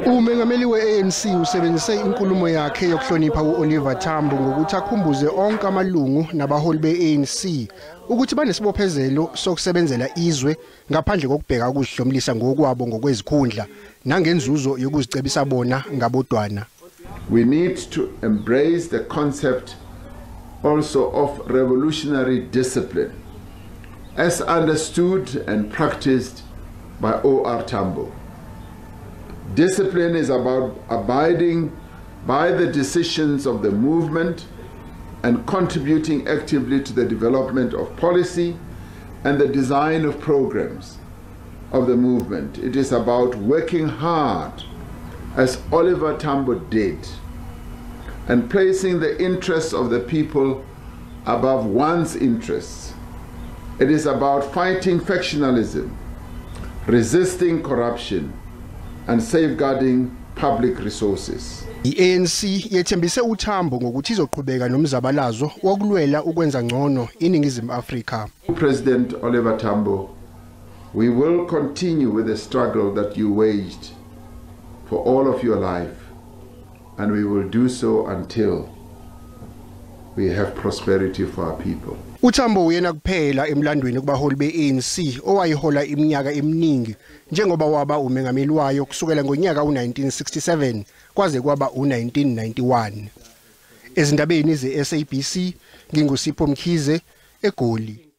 Umengameli we-ANC usebenzise inkulumo yakhe yokuhlonipha u-Oliver Tambo ngokuthi akhumbuze onke amalungu nabaholi be-ANC ukuthi banesibophezelo sokusebenzela izwe ngaphandle kokubheka ukuzihlomlisa ngokwabo ngokwezikhundla nangenzuzo yokuzicebisa bona ngabodwana. We need to embrace the concept also of revolutionary discipline as understood and practiced by O.R. Tambo. Discipline is about abiding by the decisions of the movement and contributing actively to the development of policy and the design of programs of the movement. It is about working hard, as Oliver Tambo did, and placing the interests of the people above one's interests. It is about fighting factionalism, resisting corruption, and safeguarding public resources. I-ANC yethembise uTambo ngokuthi izoqhubeka nomzabalazo wokulwela ukwenza ngcono iningizimu Afrika. President Oliver Tambo, we will continue with the struggle that you waged for all of your life, and we will do so until we have prosperity for our people. uTambo uyena kuphela emlandweni kubaholi be-ANC owayihola iminyaka eminingi njengoba waba umengameli wayo kusukela ngonyaka u-1967 kwaze kwaba u-1991. Ezindabeni ze-SABC ngingusipho Mkhize eGoli.